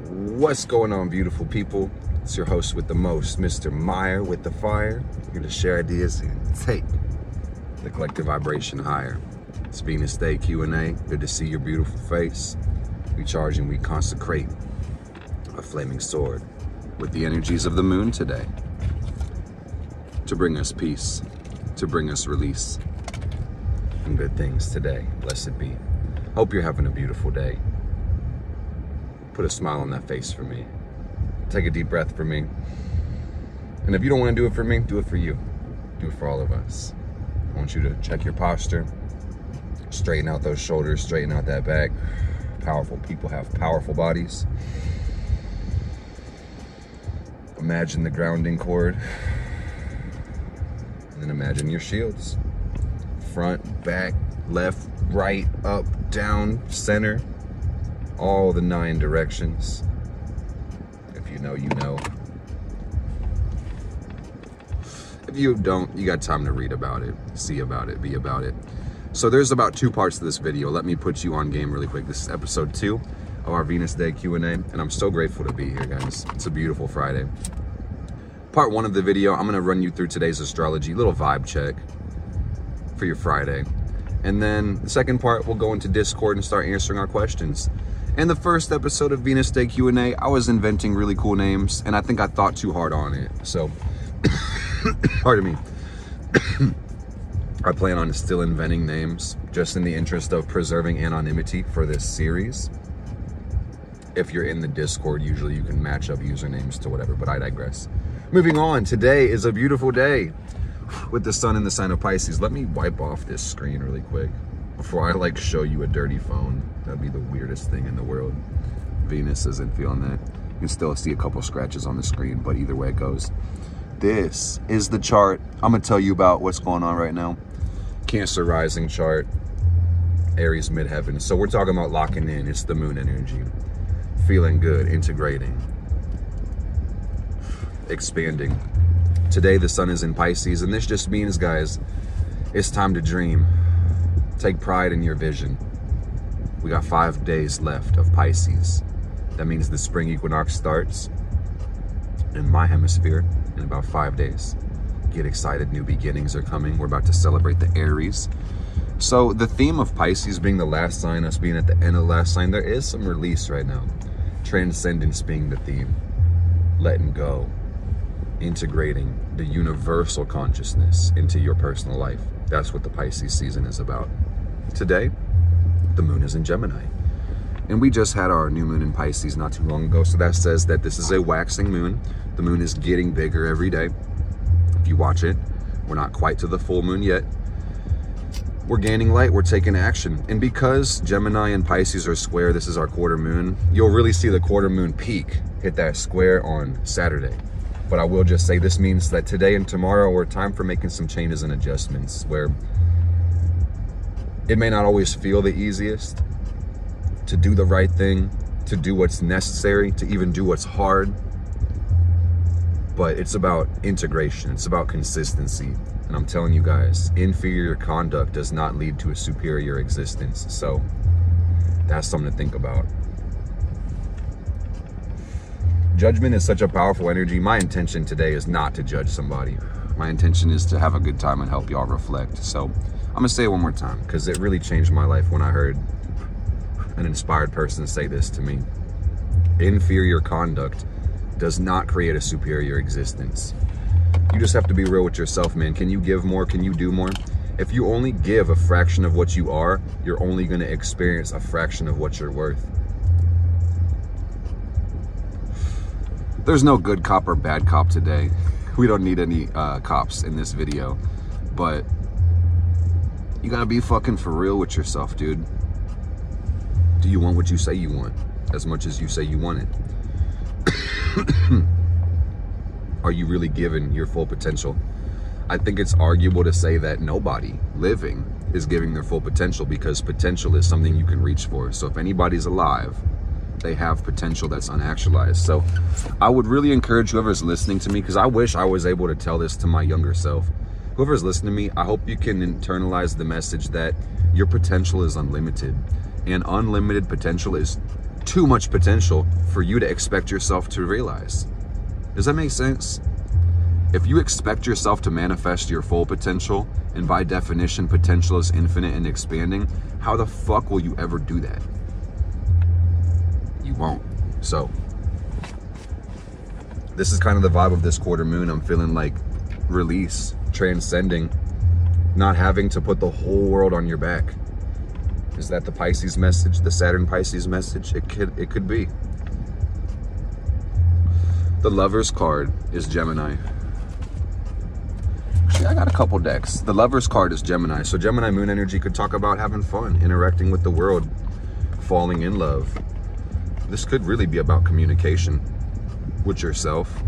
What's going on, beautiful people? It's your host with the most, Mr. Meyer with the fire. Here to share ideas and take the collective vibration higher. It's Venus Day Q&A. Good to see your beautiful face. We charge and we consecrate a flaming sword with the energies of the moon today to bring us peace, to bring us release and good things today. Blessed be. Hope you're having a beautiful day. Put a smile on that face for me. Take a deep breath for me. And if you don't want to do it for me, do it for you. Do it for all of us. I want you to check your posture. Straighten out those shoulders, straighten out that back. Powerful people have powerful bodies. Imagine the grounding cord. And then imagine your shields. Front, back, left, right, up, down, center. All the 9 directions. If you know, you know. If you don't, you got time to read about it, see about it, be about it. So there's about 2 parts to this video. Let me put you on game really quick. This is episode 2 of our Venus Day Q&A, and I'm so grateful to be here, guys. It's a beautiful Friday. Part 1 of the video, I'm gonna run you through today's astrology, little vibe check for your Friday. And then the second part, we'll go into Discord and start answering our questions. In the first episode of Venus Day Q&A, I was inventing really cool names, and I think I thought too hard on it. So, pardon me. I plan on still inventing names, just in the interest of preserving anonymity for this series. If you're in the Discord, usually you can match up usernames to whatever, but I digress. Moving on, today is a beautiful day with the sun in the sign of Pisces. Let me wipe off this screen really quick before I show you a dirty phone. That'd be the weirdest thing in the world. Venus isn't feeling that. You can still see a couple scratches on the screen, but either way it goes. This is the chart I'm gonna tell you about what's going on right now. Cancer rising chart, Aries midheaven. So we're talking about locking in. It's the moon energy. Feeling good, integrating, expanding. Today the sun is in Pisces, and this just means, guys, it's time to dream. Take pride in your vision. We got 5 days left of Pisces. That means the spring equinox starts in my hemisphere in about 5 days. Get excited, new beginnings are coming. We're about to celebrate the Aries. So the theme of Pisces being the last sign, us being at the end of the last sign, there is some release right now. Transcendence being the theme. Letting go. Integrating the universal consciousness into your personal life. That's what the Pisces season is about. Today, the moon is in Gemini. And we just had our new moon in Pisces not too long ago. So that says that this is a waxing moon. The moon is getting bigger every day. If you watch it, we're not quite to the full moon yet. We're gaining light, we're taking action. And because Gemini and Pisces are square, this is our quarter moon, you'll really see the quarter moon peak hit that square on Saturday. But I will just say this means that today and tomorrow are time for making some changes and adjustments where it may not always feel the easiest to do the right thing, to do what's necessary, to even do what's hard. But it's about integration, it's about consistency. And I'm telling you guys, inferior conduct does not lead to a superior existence. So that's something to think about. Judgment is such a powerful energy. My intention today is not to judge somebody. My intention is to have a good time and help y'all reflect. So I'm gonna say it one more time because it really changed my life when I heard an inspired person say this to me. Inferior conduct does not create a superior existence. You just have to be real with yourself, man. Can you give more? Can you do more? If you only give a fraction of what you are, you're only gonna experience a fraction of what you're worth. There's no good cop or bad cop today. We don't need any cops in this video, but you gotta be fucking for real with yourself, dude. Do you want what you say you want as much as you say you want it? Are you really giving your full potential? I think it's arguable to say that nobody living is giving their full potential because potential is something you can reach for. So if anybody's alive, they have potential that's unactualized. So I would really encourage whoever's listening to me, because I wish I was able to tell this to my younger self. Whoever's listening to me, I hope you can internalize the message that your potential is unlimited, and unlimited potential is too much potential for you to expect yourself to realize. Does that make sense? If you expect yourself to manifest your full potential, and by definition, potential is infinite and expanding, how the fuck will you ever do that? You won't. So, this is kind of the vibe of this quarter moon. I'm feeling like release, transcending, not having to put the whole world on your back. Is that the Pisces message, the Saturn Pisces message? It could be. The Lover's card is Gemini. Actually, I got a couple decks. The Lover's card is Gemini. So Gemini moon energy could talk about having fun, interacting with the world, falling in love. This could really be about communication with yourself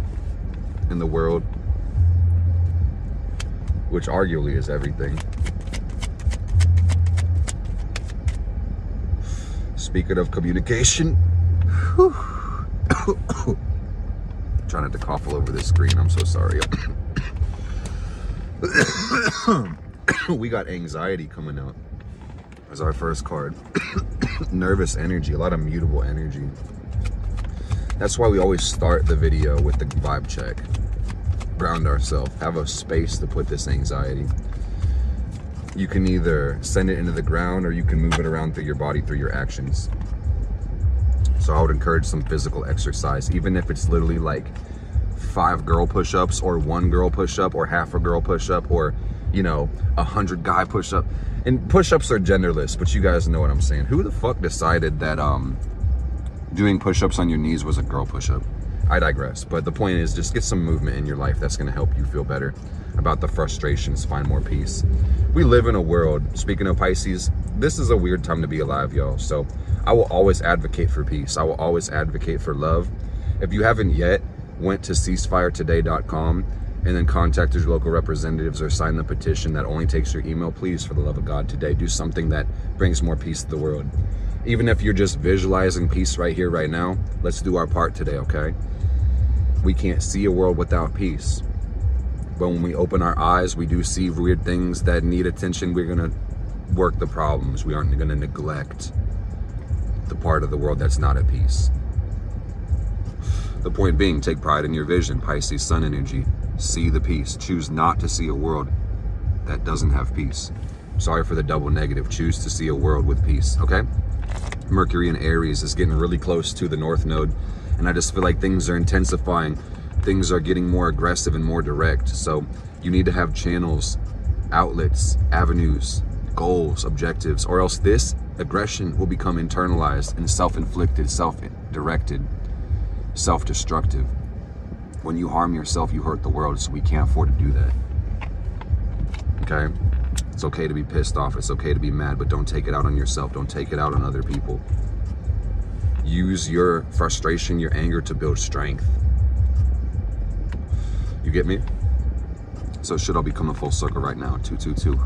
and the world, which arguably is everything. Speaking of communication, trying not to cough all over this screen, I'm so sorry. We got anxiety coming out as our first card. Nervous energy, a lot of mutable energy. That's why we always start the video with the vibe check. Ground ourselves, have a space to put this anxiety. You can either send it into the ground or you can move it around through your body through your actions. So I would encourage some physical exercise, even if it's literally like 5 girl push-ups or 1 girl push-up or half a girl push-up or, you know, 100 guy push-up. And push-ups are genderless, but you guys know what I'm saying. Who the fuck decided that doing push-ups on your knees was a girl push-up? I digress, but the point is just get some movement in your life that's gonna help you feel better about the frustrations, find more peace. We live in a world, speaking of Pisces, this is a weird time to be alive, y'all. So I will always advocate for peace. I will always advocate for love. If you haven't yet, went to ceasefiretoday.com and then contacted your local representatives or signed the petition that only takes your email, please, for the love of God, today, do something that brings more peace to the world. Even if you're just visualizing peace right here, right now, let's do our part today, okay? We can't see a world without peace. But when we open our eyes, we do see weird things that need attention. We're gonna work the problems. We aren't gonna neglect the part of the world that's not at peace. The point being, take pride in your vision. Pisces sun energy. See the peace. Choose not to see a world that doesn't have peace. Sorry for the double negative. Choose to see a world with peace, okay? Mercury in Aries is getting really close to the North Node, and I just feel like things are intensifying. Things are getting more aggressive and more direct. So you need to have channels, outlets, avenues, goals, objectives, or else this aggression will become internalized and self-inflicted, self-directed, self-destructive. When you harm yourself, you hurt the world, so we can't afford to do that. Okay? It's okay to be pissed off, it's okay to be mad, but don't take it out on yourself, don't take it out on other people. Use your frustration, your anger to build strength. You get me? So it should all be coming full circle right now, 222.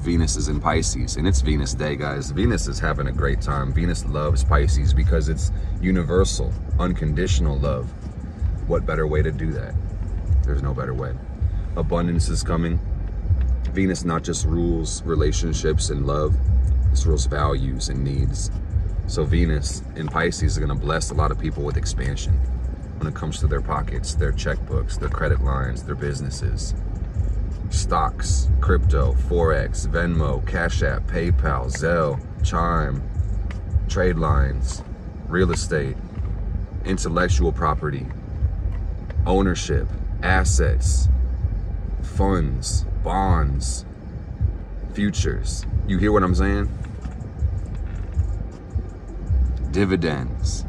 Venus is in Pisces, and it's Venus Day, guys. Venus is having a great time. Venus loves Pisces because it's universal, unconditional love. What better way to do that? There's no better way. Abundance is coming. Venus not just rules relationships and love, this rules values and needs. So Venus in Pisces is gonna bless a lot of people with expansion when it comes to their pockets, their checkbooks, their credit lines, their businesses. Stocks, crypto, Forex, Venmo, Cash App, PayPal, Zelle, Chime, trade lines, real estate, intellectual property, ownership, assets, funds, bonds, futures. You hear what I'm saying? Dividends,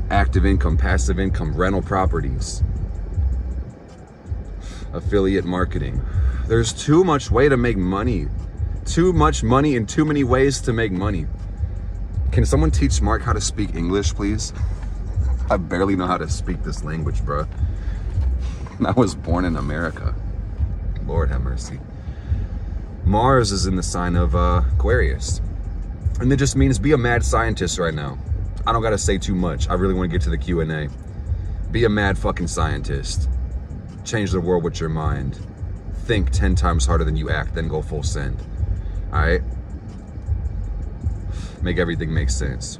active income, passive income, rental properties, affiliate marketing. There's too much way to make money. Too much money and too many ways to make money. Can someone teach Mark how to speak English, please? I barely know how to speak this language, bro. I was born in America. Lord have mercy. Mars is in the sign of Aquarius. And that just means be a mad scientist right now. I don't gotta say too much. I really wanna get to the Q&A. Be a mad fucking scientist. Change the world with your mind. Think 10 times harder than you act, then go full send. All right? Make everything make sense.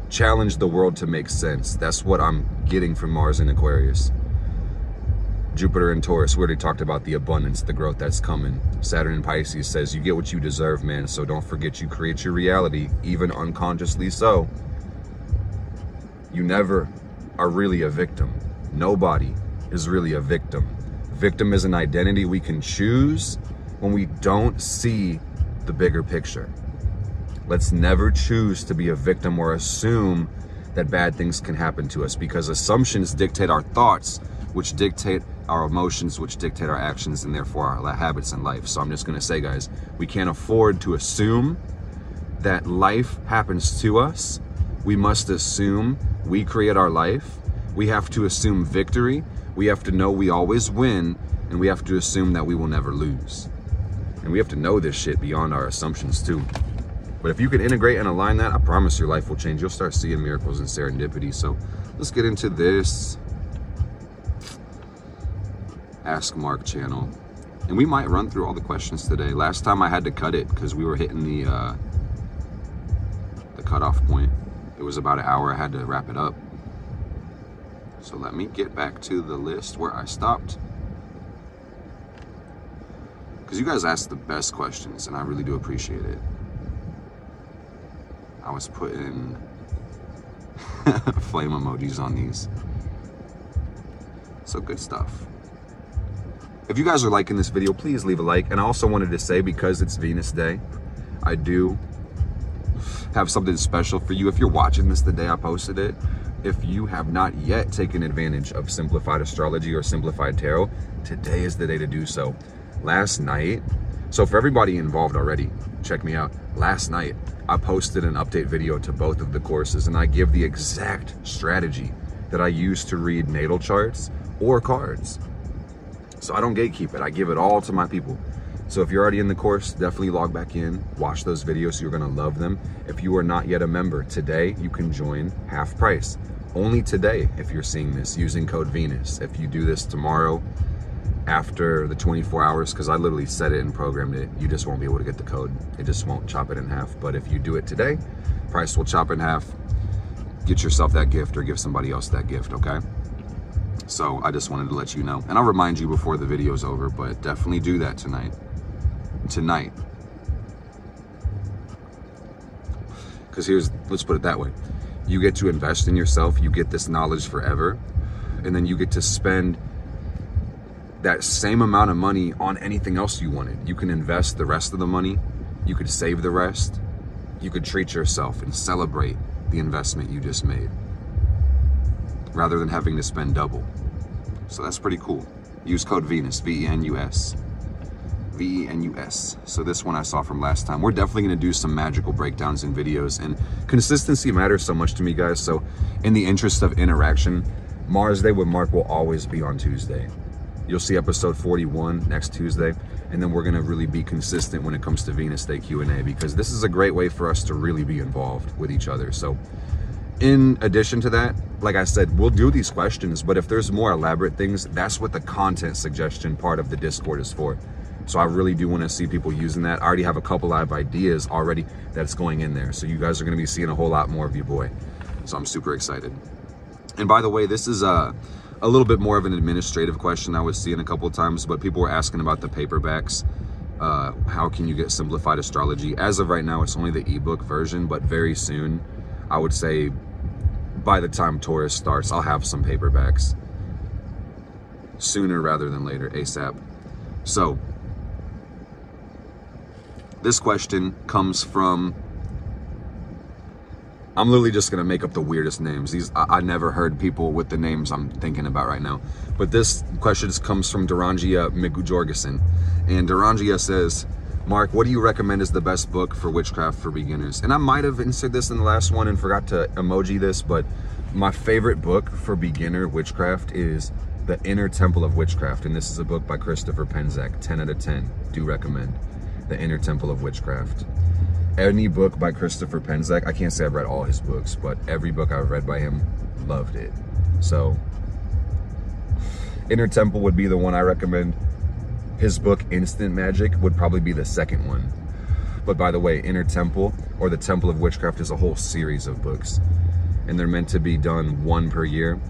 Challenge the world to make sense. That's what I'm getting from Mars in Aquarius. Jupiter in Taurus, we already talked about the abundance, the growth that's coming. Saturn in Pisces says you get what you deserve, man. So don't forget you create your reality, even unconsciously so. You never are really a victim. Nobody is really a victim. Victim is an identity we can choose when we don't see the bigger picture. Let's never choose to be a victim or assume that bad things can happen to us, because assumptions dictate our thoughts, which dictate our emotions, which dictate our actions, and therefore our habits in life. So I'm just gonna say, guys, we can't afford to assume that life happens to us. We must assume we create our life. We have to assume victory. We have to know we always win, and we have to assume that we will never lose. And we have to know this shit beyond our assumptions too. But if you can integrate and align that, I promise your life will change. You'll start seeing miracles and serendipity. So let's get into this Ask Mark channel. And we might run through all the questions today. Last time I had to cut it because we were hitting the cutoff point. It was about an hour. I had to wrap it up. So let me get back to the list where I stopped. Because you guys asked the best questions, and I really do appreciate it. I was putting flame emojis on these. So good stuff. If you guys are liking this video, please leave a like. And I also wanted to say, because it's Venus Day, I do have something special for you. If you're watching this the day I posted it, if you have not yet taken advantage of Simplified Astrology or Simplified Tarot, today is the day to do so. Last night, so for everybody involved already, check me out. Last night, I posted an update video to both of the courses, and I give the exact strategy that I use to read natal charts or cards. So I don't gatekeep it. I give it all to my people. So if you're already in the course, definitely log back in, watch those videos. You're gonna love them. If you are not yet a member, today you can join half price. Only today, if you're seeing this, using code Venus. If you do this tomorrow, after the 24 hours, because I literally set it and programmed it, you just won't be able to get the code. It just won't chop it in half. But if you do it today, price will chop in half. Get yourself that gift or give somebody else that gift, okay? So I just wanted to let you know. And I'll remind you before the video's over, but definitely do that tonight. Because let's put it that way. You get to invest in yourself, you get this knowledge forever, and then you get to spend that same amount of money on anything else you wanted. You can invest the rest of the money, you could save the rest, you could treat yourself and celebrate the investment you just made, rather than having to spend double. So that's pretty cool. Use code Venus, V-E-N-U-S. V-E-N-U-S. So this one I saw from last time. We're definitely gonna do some magical breakdowns in videos, and consistency matters so much to me, guys. So in the interest of interaction, Mars Day with Mark will always be on Tuesday. You'll see episode 41 next Tuesday, and then we're gonna really be consistent when it comes to Venus Day Q&A, because this is a great way for us to really be involved with each other. So in addition to that, like I said, we'll do these questions, but if there's more elaborate things, that's what the content suggestion part of the Discord is for. So I really do wanna see people using that. I already have a couple of ideas already that's going in there. So you guys are gonna be seeing a whole lot more of your boy. So I'm super excited. And by the way, this is a little bit more of an administrative question I was seeing a couple of times, but people were asking about the paperbacks. How can you get Simplified Astrology? As of right now, it's only the ebook version, but very soon, I would say by the time Taurus starts, I'll have some paperbacks. Sooner rather than later, ASAP. So, this question comes from, I'm literally just gonna make up the weirdest names. I never heard people with the names I'm thinking about right now. But this question comes from Durangia Migujorgeson. And Durangia says, Mark, what do you recommend is the best book for witchcraft for beginners? And I might have inserted this in the last one and forgot to emoji this, but my favorite book for beginner witchcraft is The Inner Temple of Witchcraft. And this is a book by Christopher Penczak, 10 out of 10, do recommend. The Inner Temple of Witchcraft. Any book by Christopher Penczak, I can't say I've read all his books, but every book I've read by him, loved it. So, Inner Temple would be the one I recommend. His book, Instant Magic, would probably be the second one. But by the way, Inner Temple, or the Temple of Witchcraft, is a whole series of books. And they're meant to be done 1 per year.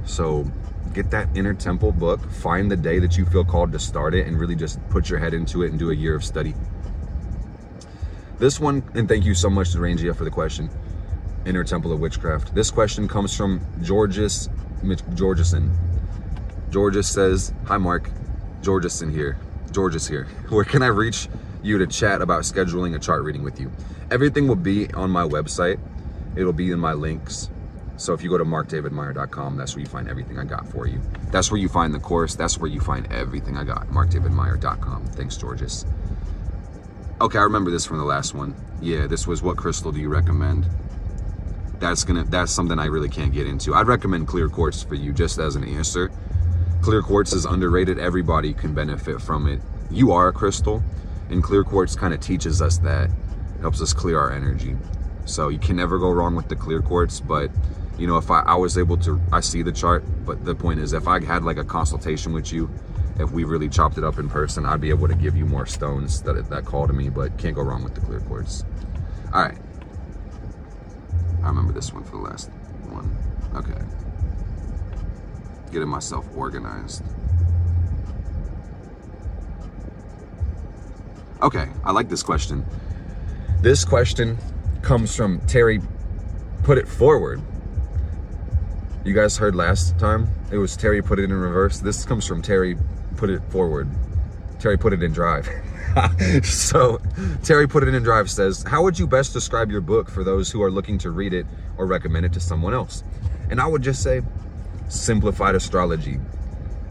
So get that Inner Temple book, find the day that you feel called to start it, and really just put your head into it and do a year of study. This one, and thank you so much to Rangia for the question, Inner Temple of Witchcraft. This question comes from Georgeson. Georges says, hi Mark, Georges here. Where can I reach you to chat about scheduling a chart reading with you? Everything will be on my website. It'll be in my links. So if you go to markdavidmeyer.com, that's where you find everything I got for you. That's where you find the course. That's where you find everything I got, markdavidmeyer.com. Thanks, Georges. Okay, I remember this from the last one. Yeah, this was, what crystal do you recommend? That's something I really can't get into. I'd recommend clear quartz for you, just as an answer. Clear quartz is underrated. Everybody can benefit from it. You are a crystal, and clear quartz kind of teaches us that. It helps us clear our energy. So you can never go wrong with the clear quartz. But you know, if I was able to, I see the chart, but the point is, if I had like a consultation with you, if we really chopped it up in person, I'd be able to give you more stones that call to me, but can't go wrong with the clear quartz. All right. I remember this one for the last one. Okay. Getting myself organized. Okay, I like this question. This question comes from Terry, put it forward. You guys heard last time? It was Terry put it in reverse. This comes from Terry put it forward. Terry put it in drive. So Terry put it in drive says, how would you best describe your book for those who are looking to read it or recommend it to someone else? And I would just say, simplified astrology.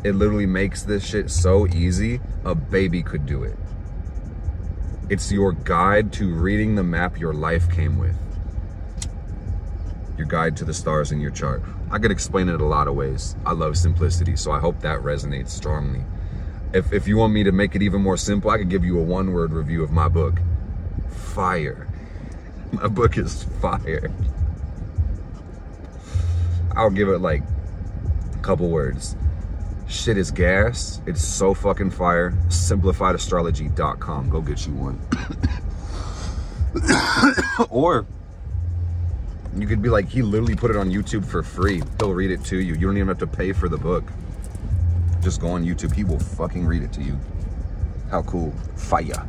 It literally makes this shit so easy, a baby could do it. It's your guide to reading the map your life came with. Your guide to the stars in your chart. I could explain it a lot of ways. I love simplicity, so I hope that resonates strongly. If you want me to make it even more simple, I could give you a 1-word review of my book. Fire. My book is fire. I'll give it like a couple words. Shit is gas. It's so fucking fire. SimplifiedAstrology.com. Go get you one. Or you could be like, he literally put it on YouTube for free. He'll read it to you. You don't even have to pay for the book. Just go on YouTube. He will fucking read it to you. How cool. Fire.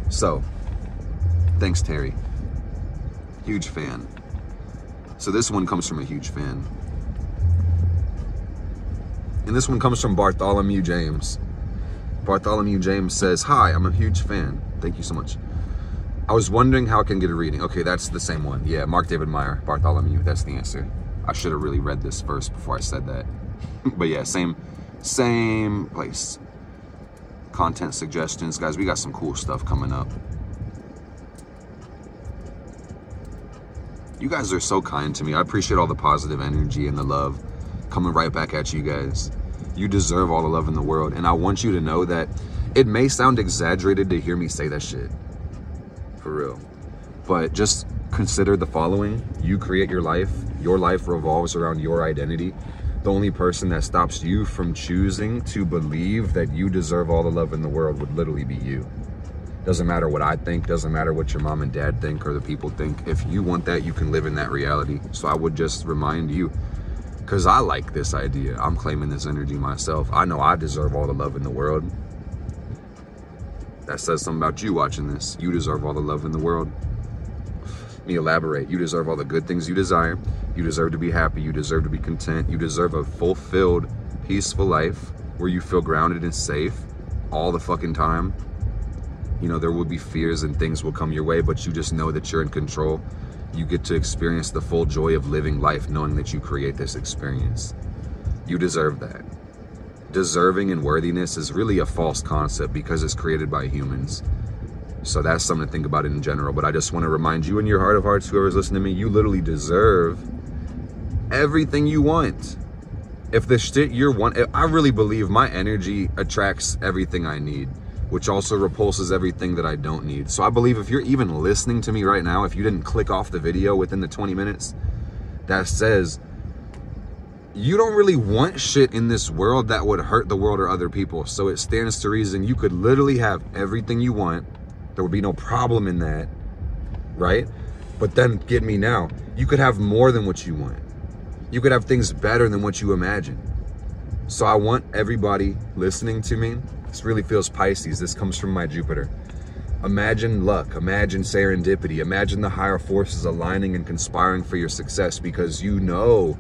So, thanks, Terry. Huge fan. So this one comes from a huge fan. And this one comes from Bartholomew James. Bartholomew James says, hi, I'm a huge fan. Thank you so much. I was wondering how I can get a reading. Okay, that's the same one. Yeah, Mark David Meyer, Bartholomew, that's the answer. I should have really read this first before I said that. But yeah, same place. Content suggestions. Guys, we got some cool stuff coming up. You guys are so kind to me. I appreciate all the positive energy and the love coming right back at you guys. You deserve all the love in the world. And I want you to know that it may sound exaggerated to hear me say that shit. For real. But just consider the following. You create your life. Your life revolves around your identity. The only person that stops you from choosing to believe that you deserve all the love in the world would literally be you. Doesn't matter what I think. Doesn't matter what your mom and dad think or the people think. If you want that, you can live in that reality. So I would just remind you, because I like this idea. I'm claiming this energy myself. I know I deserve all the love in the world. That says something about you watching this. You deserve all the love in the world. Let me elaborate. You deserve all the good things you desire. You deserve to be happy. You deserve to be content. You deserve a fulfilled, peaceful life where you feel grounded and safe all the fucking time. You know, there will be fears and things will come your way, but you just know that you're in control. You get to experience the full joy of living life knowing that you create this experience. You deserve that. Deserving and worthiness is really a false concept because it's created by humans. So that's something to think about in general. But I just want to remind you in your heart of hearts, whoever's listening to me, you literally deserve everything you want. If the shit you want, I really believe my energy attracts everything I need, which also repulses everything that I don't need. So I believe if you're even listening to me right now, if you didn't click off the video within the 20 minutes, that says you don't really want shit in this world that would hurt the world or other people. So it stands to reason you could literally have everything you want There would be no problem in that, right? But then get me now. You could have more than what you want. You could have things better than what you imagine. So I want everybody listening to me. This really feels Pisces. This comes from my Jupiter. Imagine luck, imagine serendipity, imagine the higher forces aligning and conspiring for your success, because you know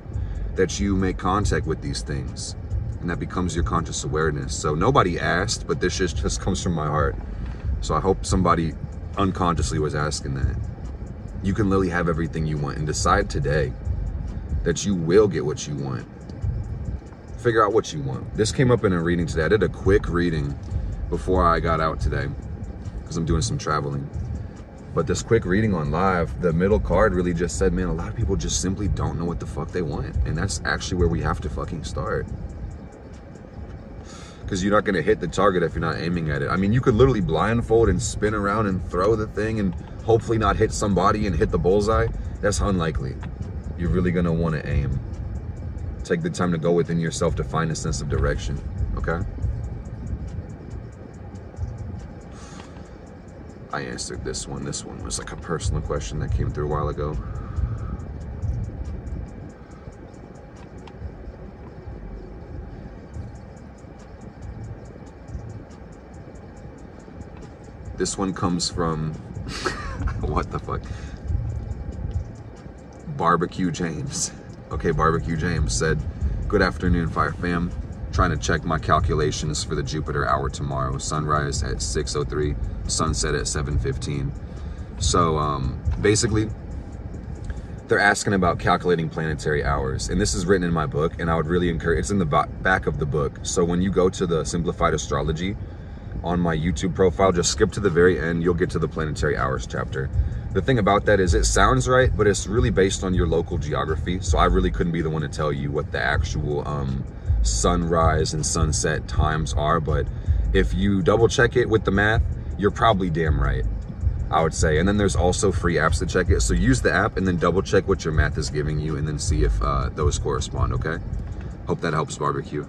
that you make contact with these things and that becomes your conscious awareness. So nobody asked, but this just comes from my heart. So I hope somebody unconsciously was asking that. You can literally have everything you want, and decide today that you will get what you want. Figure out what you want. This came up in a reading today. I did a quick reading before I got out today because I'm doing some traveling. But this quick reading on live, the middle card really just said, man, a lot of people just simply don't know what the fuck they want. And that's actually where we have to fucking start. Because you're not going to hit the target if you're not aiming at it. I mean, you could literally blindfold and spin around and throw the thing and hopefully not hit somebody and hit the bullseye. That's unlikely. You're really going to want to aim. Take the time to go within yourself to find a sense of direction, okay? I answered this one. This one was like a personal question that came through a while ago. This one comes from, what the fuck? Barbecue James. Okay, Barbecue James said, good afternoon, Fire Fam. Trying to check my calculations for the Jupiter hour tomorrow. Sunrise at 6:03, sunset at 7:15. So basically, they're asking about calculating planetary hours. And this is written in my book, and I would really encourage, it's in the back of the book. So when you go to the Simplified Astrology on my YouTube profile, just skip to the very end, you'll get to the planetary hours chapter. The thing about that is it sounds right, but it's really based on your local geography. So I really couldn't be the one to tell you what the actual sunrise and sunset times are. But if you double check it with the math, you're probably damn right, I would say. And then there's also free apps to check it. So use the app and then double check what your math is giving you and then see if those correspond, okay? Hope that helps, Barbecue.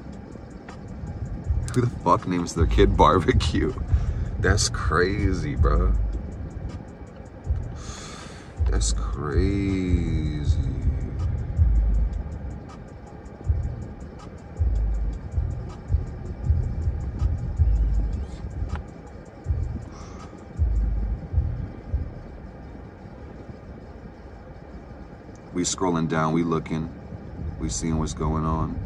Who the fuck names their kid Barbecue? That's crazy, bro. That's crazy. We scrolling down, we looking, we seeing what's going on.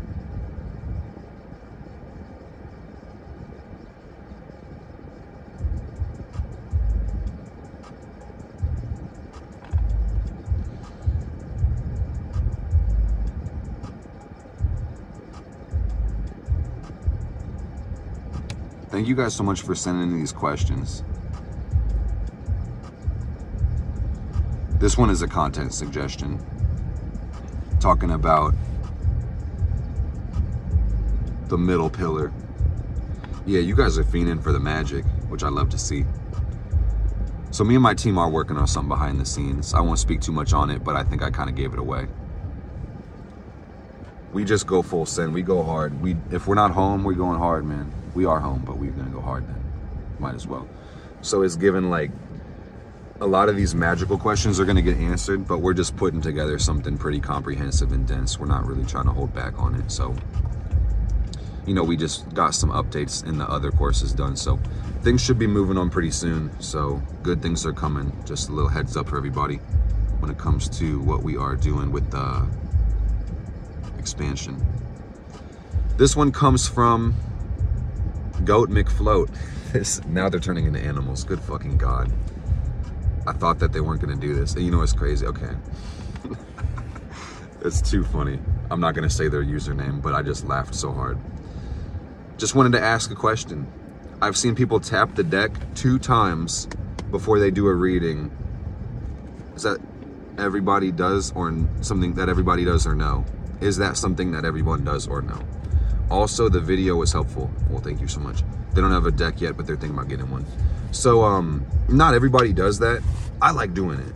Thank you guys so much for sending in these questions. This one is a content suggestion, talking about the middle pillar. Yeah, you guys are fiending for the magic, which I love to see. So me and my team are working on something behind the scenes. I won't speak too much on it, but I think I kind of gave it away. We just go full send. We go hard. If we're not home, we're going hard, man. We are home, but we're gonna go hard then. Might as well. So it's given, like, a lot of these magical questions are gonna get answered, but we're just putting together something pretty comprehensive and dense. We're not really trying to hold back on it. So, you know, we just got some updates in the other courses done. So things should be moving on pretty soon. So good things are coming. Just a little heads up for everybody when it comes to what we are doing with the expansion. This one comes from Goat McFloat. Now they're turning into animals. Good fucking God. I thought that they weren't gonna do this. And you know what's crazy? Okay. It's too funny. I'm not gonna say their username, but I just laughed so hard. Just wanted to ask a question. I've seen people tap the deck 2 times before they do a reading. Is that everybody does, or something that everybody does, or no? Is that something that everyone does or no? Also, the video was helpful. Well, thank you so much. They don't have a deck yet, but they're thinking about getting one. So, not everybody does that. I like doing it.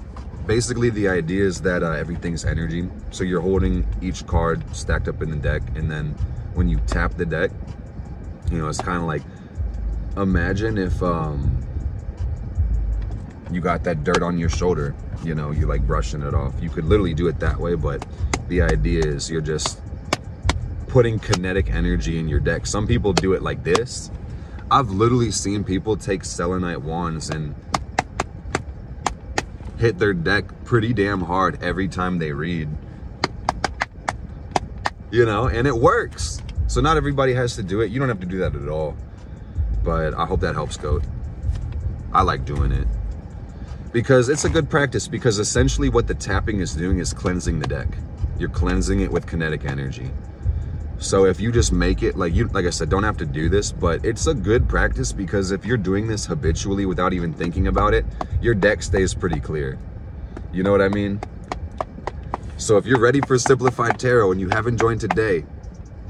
Basically, the idea is that everything's energy. So you're holding each card stacked up in the deck, and then when you tap the deck, you know, it's kind of like, imagine if you got that dirt on your shoulder, you know, you're like brushing it off. You could literally do it that way, but the idea is you're just putting kinetic energy in your deck. Some people do it like this. I've literally seen people take selenite wands and hit their deck pretty damn hard every time they read, you know, and it works. So not everybody has to do it. You don't have to do that at all, but I hope that helps, Goat. I like doing it because it's a good practice, because essentially what the tapping is doing is cleansing the deck. You're cleansing it with kinetic energy. So if you just make it, like I said, don't have to do this, but it's a good practice, because if you're doing this habitually without even thinking about it, your deck stays pretty clear. You know what I mean? So if you're ready for Simplified Tarot and you haven't joined today,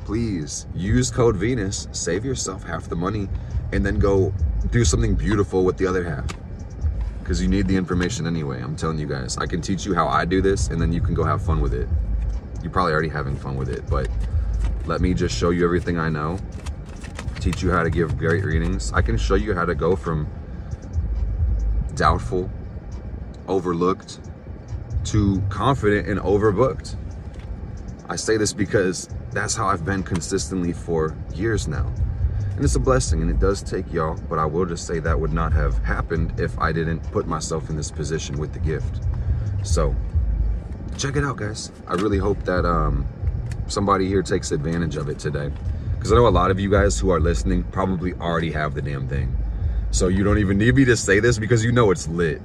please use code Venus, save yourself half the money, and then go do something beautiful with the other half. Because you need the information anyway. I'm telling you guys, I can teach you how I do this, and then you can go have fun with it. You're probably already having fun with it, but let me just show you everything I know, teach you how to give great readings. I can show you how to go from doubtful, overlooked, to confident and overbooked. I say this because that's how I've been consistently for years now. And it's a blessing, and it does take y'all, but I will just say that would not have happened if I didn't put myself in this position with the gift. So check it out, guys. I really hope that somebody here takes advantage of it today, because I know a lot of you guys who are listening probably already have the damn thing, so you don't even need me to say this because you know it's lit.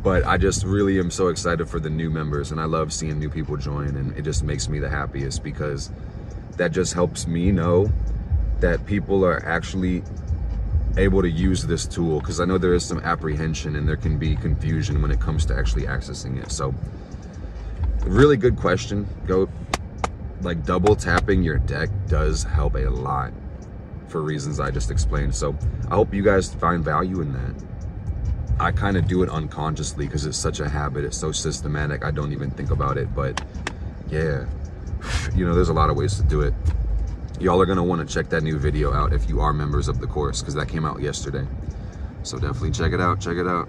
But I just really am so excited for the new members, and I love seeing new people join, and it just makes me the happiest, because that just helps me know that people are actually able to use this tool, because I know there is some apprehension and there can be confusion when it comes to actually accessing it. So really good question, Goat. Like, double tapping your deck does help a lot for reasons I just explained. So I hope you guys find value in that. I kind of do it unconsciously because it's such a habit. It's so systematic. I don't even think about it. But yeah, you know, there's a lot of ways to do it. Y'all are going to want to check that new video out if you are members of the course, because that came out yesterday. So definitely check it out. Check it out.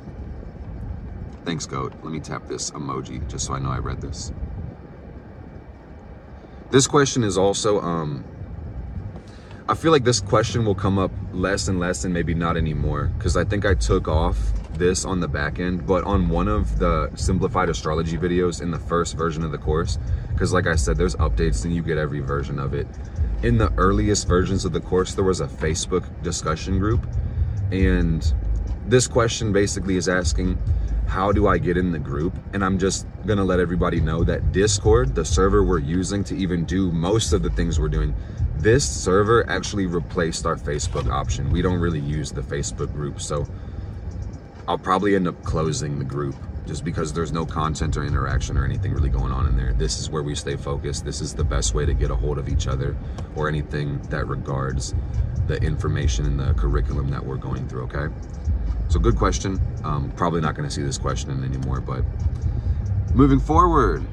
Thanks, Goat. Let me tap this emoji just so I know I read this. This question is also, I feel like this question will come up less and less, and maybe not anymore, because I think I took off this on the back end, but on one of the simplified astrology videos in the first version of the course, because like I said, there's updates and you get every version of it. In the earliest versions of the course, there was a Facebook discussion group, and this question basically is asking, how do I get in the group? And I'm just gonna let everybody know that Discord, the server we're using to even do most of the things we're doing, this server actually replaced our Facebook option. We don't really use the Facebook group, so I'll probably end up closing the group just because there's no content or interaction or anything really going on in there. This is where we stay focused. This is the best way to get a hold of each other or anything that regards the information and the curriculum that we're going through, okay? So good question. Probably not going to see this question anymore, but moving forward.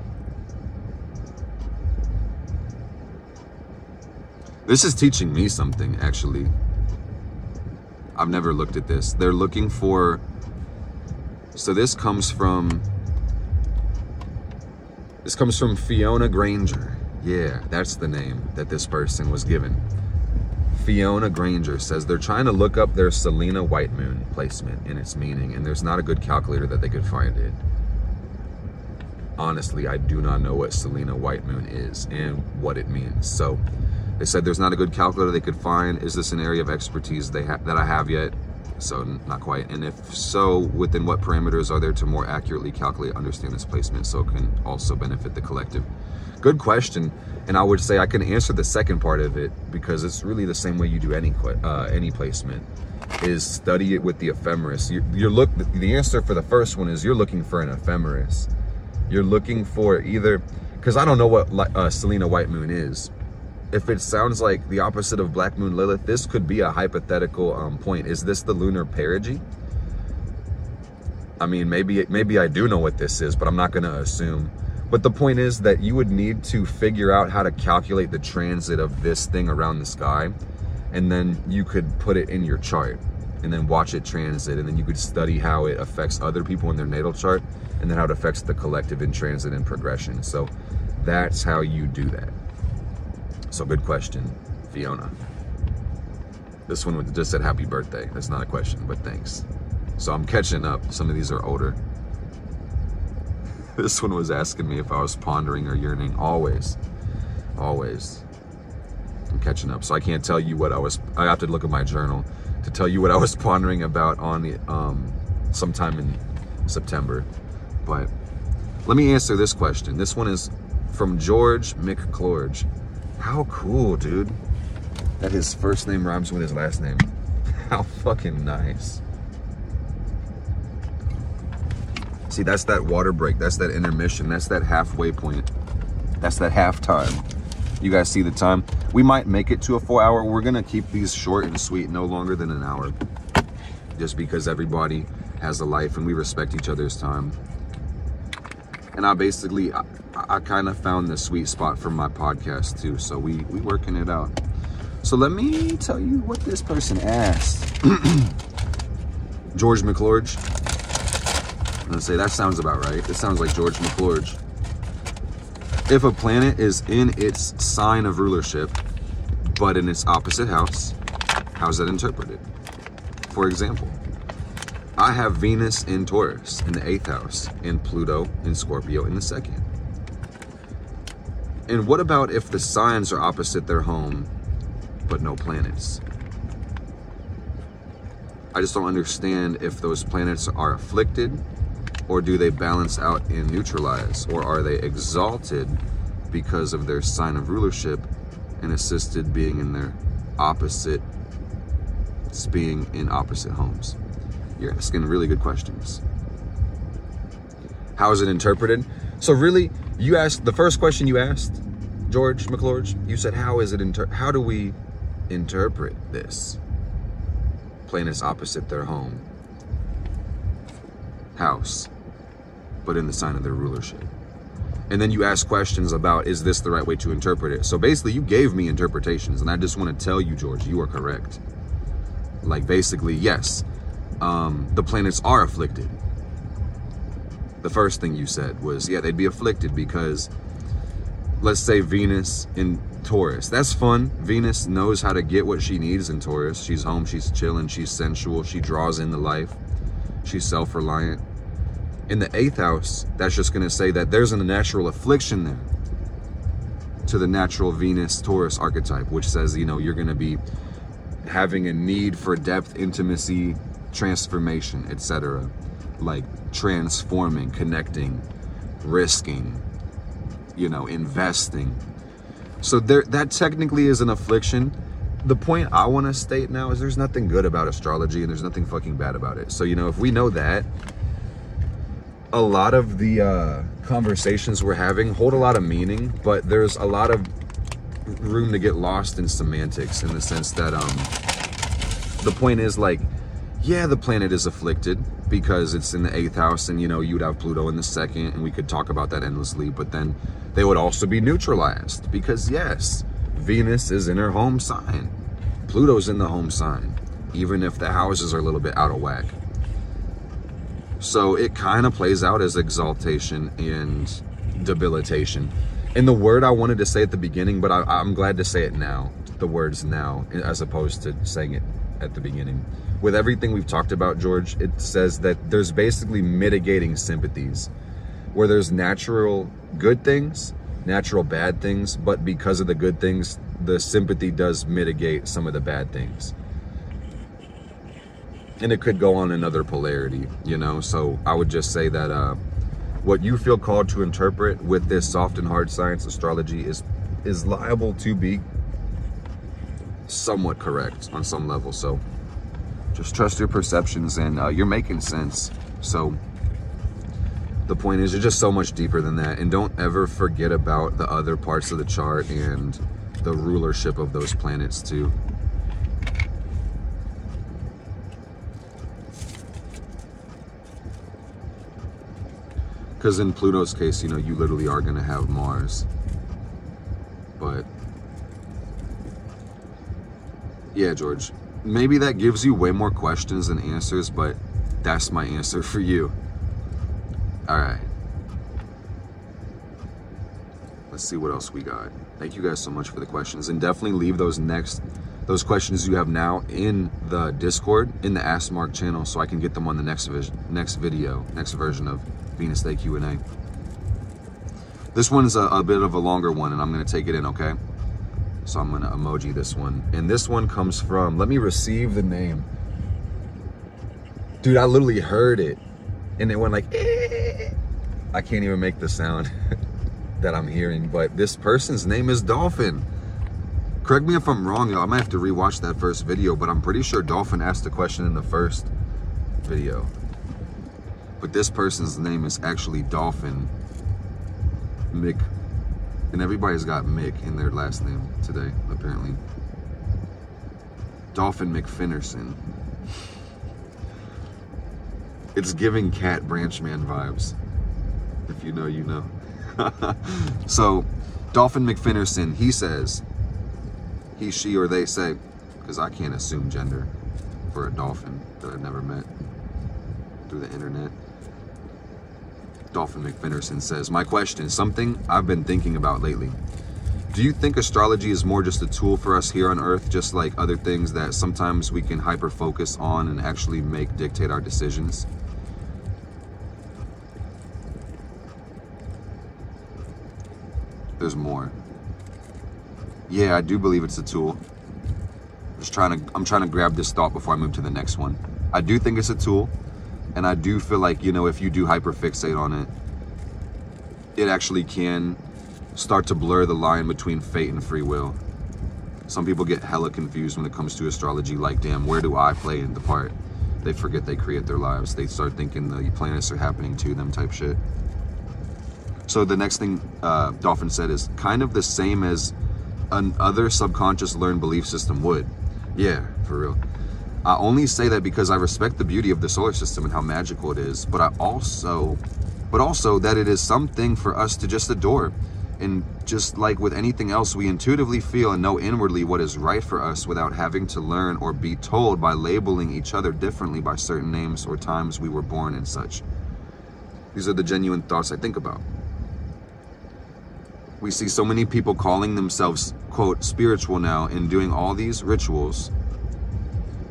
This is teaching me something, actually. I've never looked at this. They're looking for, so this comes from Fiona Granger. Yeah, that's the name that this person was given. Fiona Granger says they're trying to look up their Selena White Moon placement and its meaning, and there's not a good calculator that they could find it. Honestly, I do not know what Selena White Moon is and what it means. So they said there's not a good calculator they could find. Is this an area of expertise that I have yet? So not quite. And if so, within what parameters are there to more accurately calculate, understand this placement so it can also benefit the collective? Good question. And I would say I can answer the second part of it, because it's really the same way you do any placement, is study it with the ephemeris. The answer for the first one is you're looking for an ephemeris. You're looking for either, because I don't know what Selena White Moon is. If it sounds like the opposite of Black Moon Lilith, this could be a hypothetical point. Is this the lunar perigee? I mean, maybe I do know what this is, but I'm not going to assume. But the point is that you would need to figure out how to calculate the transit of this thing around the sky, and then you could put it in your chart. and then watch it transit, and then you could study how it affects other people in their natal chart, and then how it affects the collective in transit and progression. So that's how you do that. So good question, Fiona. This one just said happy birthday. That's not a question, but thanks. So I'm catching up. Some of these are older. This one was asking me if I was pondering or yearning. Always. Always. I'm catching up. So I can't tell you what I have to look at my journal to tell you what I was pondering about on the sometime in September. But let me answer this question. This one is from George McClorge. How cool, dude, that his first name rhymes with his last name. How fucking nice. See, that's that water break. That's that intermission. That's that halfway point. That's that halftime. You guys see the time? We might make it to a 4 hour. We're gonna keep these short and sweet, no longer than an hour. Just because everybody has a life and we respect each other's time. And I kind of found the sweet spot for my podcast too. So we working it out. So let me tell you what this person asked. George McClorge. I'm gonna say that sounds about right. This sounds like George McClorge. If a planet is in its sign of rulership, but in its opposite house, how's that interpreted? For example, I have Venus in Taurus in the 8th house and Pluto in Scorpio in the 2nd. And what about if the signs are opposite their home, but no planets? I just don't understand if those planets are afflicted, or do they balance out and neutralize, or are they exalted because of their sign of rulership and assisted being in their opposite, being in opposite homes? You're asking really good questions. How is it interpreted? So really, you asked, the first question you asked, George McClorge, you said, how do we interpret this? Planets opposite their home house, but in the sign of their rulership. And then you ask questions about, is this the right way to interpret it? So basically you gave me interpretations, and I just want to tell you, George, you are correct. Like basically, yes, the planets are afflicted. The first thing you said was, yeah, they'd be afflicted because, let's say Venus in Taurus. That's fun. Venus knows how to get what she needs in Taurus. She's home, she's chilling, she's sensual, she draws in the life, she's self-reliant. In the 8th house, that's just going to say that there's a natural affliction there to the natural Venus-Taurus archetype, which says, you know, you're going to be having a need for depth, intimacy, transformation, etc. Like transforming, connecting, risking, you know, investing. So that technically is an affliction. The point I want to state now is there's nothing good about astrology and there's nothing fucking bad about it. So, you know, if we know that, a lot of the conversations we're having hold a lot of meaning, but there's a lot of room to get lost in semantics, in the sense that the point is, like, yeah, the planet is afflicted because it's in the 8th house, and, you know, you'd have Pluto in the 2nd, and we could talk about that endlessly, but then they would also be neutralized because, yes, Venus is in her home sign, Pluto's in the home sign, even if the houses are a little bit out of whack. So it kind of plays out as exaltation and debilitation. And the word I wanted to say at the beginning, but I'm glad to say it now, the words now, as opposed to saying it at the beginning. With everything we've talked about, George, it says that there's basically mitigating sympathies, where there's natural good things, natural bad things, but because of the good things, the sympathy does mitigate some of the bad things. And it could go on another polarity, you know? So I would just say that what you feel called to interpret with this soft and hard science astrology is liable to be somewhat correct on some level. So just trust your perceptions, and you're making sense. So the point is, you're just so much deeper than that. And don't ever forget about the other parts of the chart and the rulership of those planets too. Because in Pluto's case, you know, you literally are going to have Mars. But yeah, George, maybe that gives you way more questions than answers, but that's my answer for you. All right. Let's see what else we got. Thank you guys so much for the questions, and definitely leave those questions you have now in the Discord, in the Ask Mark channel, so I can get them on the next version of Venus Day Q&A. This one's a bit of a longer one, and I'm gonna take it in, okay? So I'm gonna emoji this one. And this one comes from, let me receive the name. Dude, I literally heard it, and it went like, eh. I can't even make the sound that I'm hearing, but this person's name is Dolphin. Correct me if I'm wrong, y'all. I might have to rewatch that first video, but I'm pretty sure Dolphin asked the question in the first video. But this person's name is actually Dolphin Mick, and everybody's got Mick in their last name today, apparently. Dolphin McFinnerson. It's giving Cat Branchman vibes. If you know, you know. So, Dolphin McFinnerson, he says, he, she, or they say, because I can't assume gender for a dolphin that I've never met through the internet. Dolphin McFinnerson says, my question, something I've been thinking about lately. Do you think astrology is more just a tool for us here on Earth, just like other things that sometimes we can hyper focus on and actually dictate our decisions? There's more. Yeah, I do believe it's a tool. I'm trying to grab this thought before I move to the next one. I do think it's a tool, and I do feel like, you know, if you do hyperfixate on it, it actually can start to blur the line between fate and free will. Some people get hella confused when it comes to astrology, like, damn, where do I play in the part? They forget they create their lives. They start thinking the planets are happening to them type shit. So the next thing Dolphin said is kind of the same as another subconscious learned belief system would. Yeah, for real. I only say that because I respect the beauty of the solar system and how magical it is, but also that it is something for us to just adore. And just like with anything else, we intuitively feel and know inwardly what is right for us without having to learn or be told by labeling each other differently by certain names or times we were born and such. These are the genuine thoughts I think about. We see so many people calling themselves, quote, spiritual now and doing all these rituals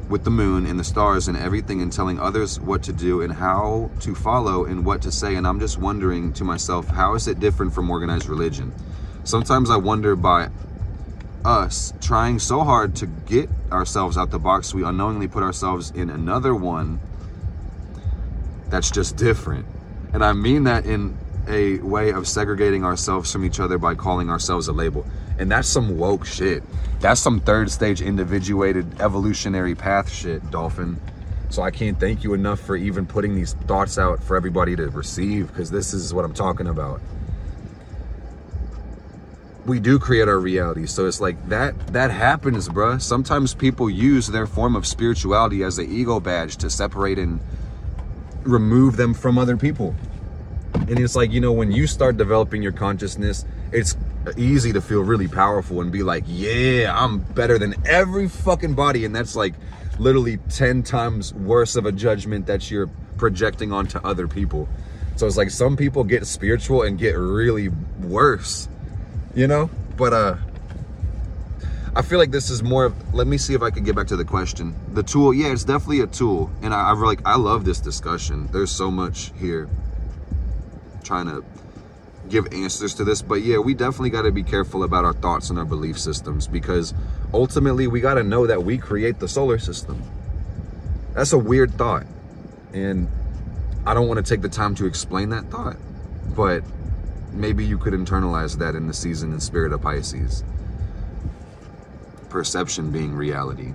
with the moon and the stars and everything and telling others what to do and how to follow and what to say. And I'm just wondering to myself, how is it different from organized religion? Sometimes I wonder by us trying so hard to get ourselves out the box, we unknowingly put ourselves in another one that's just different. And I mean that in a way of segregating ourselves from each other by calling ourselves a label. And that's some woke shit. That's some third stage individuated evolutionary path shit, Dolphin. So I can't thank you enough for even putting these thoughts out for everybody to receive, because this is what I'm talking about. We do create our reality. So it's like that happens, bruh. Sometimes people use their form of spirituality as an ego badge to separate and remove them from other people. And it's like, you know, when you start developing your consciousness, it's easy to feel really powerful and be like, yeah, I'm better than every fucking body. And that's like literally 10 times worse of a judgment that you're projecting onto other people. So it's like some people get spiritual and get really worse, you know? But I feel like this is more of, let me see if I can get back to the question. The tool, yeah, it's definitely a tool. And I love this discussion. There's so much here. Trying to give answers to this, but yeah, we definitely got to be careful about our thoughts and our belief systems, because ultimately we got to know that we create the solar system. That's a weird thought, and I don't want to take the time to explain that thought, but maybe you could internalize that in the season and spirit of Pisces. Perception being reality.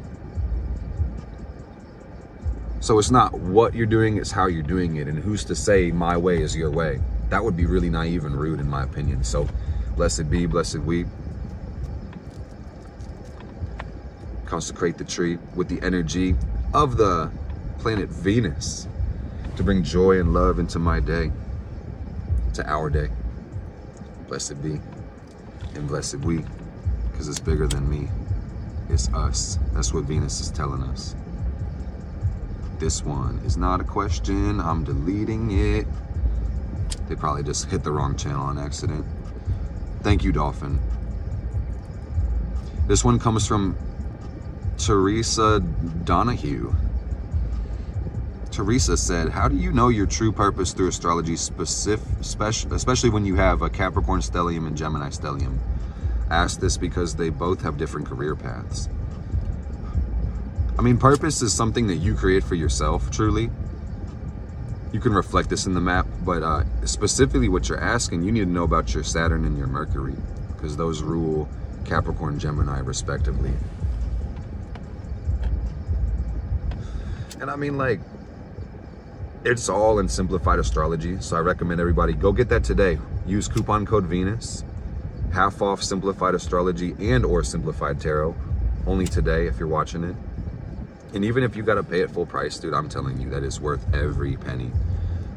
So it's not what you're doing, it's how you're doing it, and who's to say my way is your way? That would be really naive and rude in my opinion. So blessed be, blessed we. Consecrate the tree with the energy of the planet Venus to bring joy and love into my day, to our day. Blessed be and blessed we, because it's bigger than me. It's us. That's what Venus is telling us. This one is not a question. I'm deleting it. They probably just hit the wrong channel on accident. Thank you, Dolphin. This one comes from Teresa Donahue. Teresa said, how do you know your true purpose through astrology, especially when you have a Capricorn stellium and Gemini stellium? Ask this because they both have different career paths. I mean, purpose is something that you create for yourself, truly. You can reflect this in the map, but specifically what you're asking, you need to know about your Saturn and your Mercury, because those rule Capricorn, Gemini, respectively. And I mean, like, it's all in simplified astrology, so I recommend everybody go get that today. Use coupon code Venus, half off simplified astrology and or simplified tarot, only today if you're watching it. And even if you got to pay it full price, dude, I'm telling you that it's worth every penny.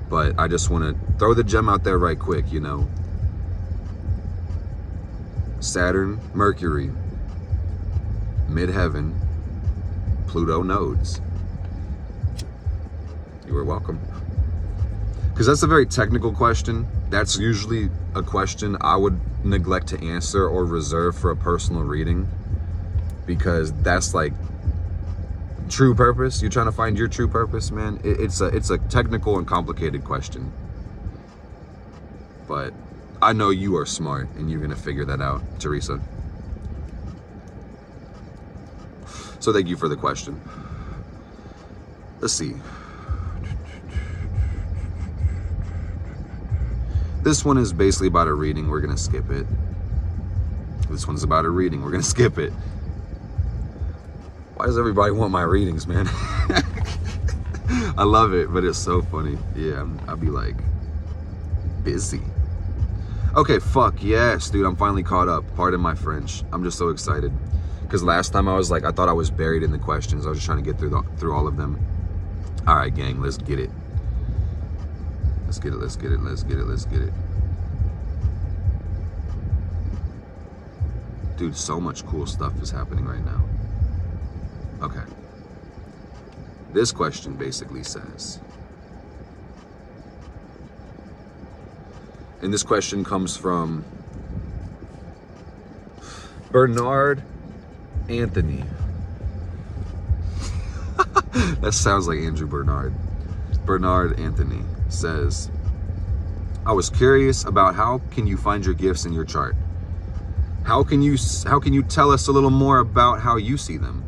But I just want to throw the gem out there right quick, you know. Saturn, Mercury, midheaven, Pluto nodes. You are welcome. Because that's a very technical question. That's usually a question I would neglect to answer or reserve for a personal reading, because that's like true purpose. You're trying to find your true purpose, man. It's a technical and complicated question, but I know you are smart and you're gonna figure that out, Teresa. So thank you for the question. Let's see. This one is basically about a reading. We're gonna skip it. This one's about a reading. We're gonna skip it. Why does everybody want my readings, man? I love it, but it's so funny. Yeah, I'll be like, busy. Okay, fuck yes, dude, I'm finally caught up. Pardon my French. I'm just so excited. Because last time I was like, I thought I was buried in the questions. I was just trying to get through all of them. All right, gang, let's get it. Let's get it, let's get it, let's get it, let's get it. Dude, so much cool stuff is happening right now. Okay. This question basically says, and this question comes from Bernard Anthony. That sounds like Andrew Bernard. Bernard Anthony says, I was curious about how can you find your gifts in your chart? How can you tell us a little more about how you see them?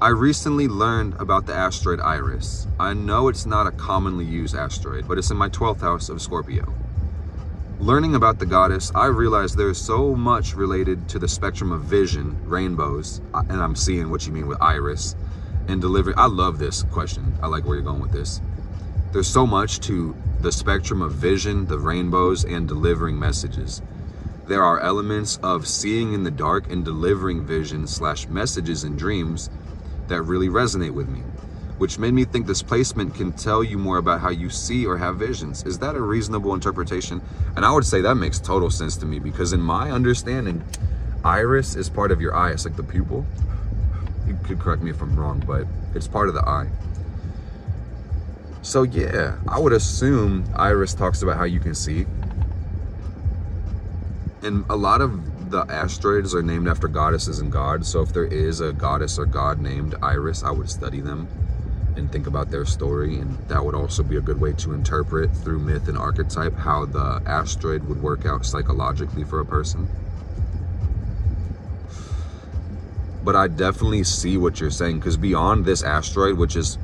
I recently learned about the asteroid Iris. I know it's not a commonly used asteroid, but it's in my 12th house of Scorpio. Learning about the goddess, I realized there's so much related to the spectrum of vision, rainbows, and I'm seeing what you mean with Iris, and delivery. I love this question. I like where you're going with this. There's so much to the spectrum of vision, the rainbows, and delivering messages. There are elements of seeing in the dark and delivering vision/messages and dreams that really resonate with me, which made me think this placement can tell you more about how you see or have visions. Is that a reasonable interpretation? And I would say that makes total sense to me, because in my understanding, Iris is part of your eye. It's like the pupil. You could correct me if I'm wrong, but it's part of the eye. So yeah, I would assume Iris talks about how you can see. And a lot of the asteroids are named after goddesses and gods. So if there is a goddess or god named Iris, I would study them and think about their story. And that would also be a good way to interpret through myth and archetype how the asteroid would work out psychologically for a person. But I definitely see what you're saying, because beyond this asteroid, which is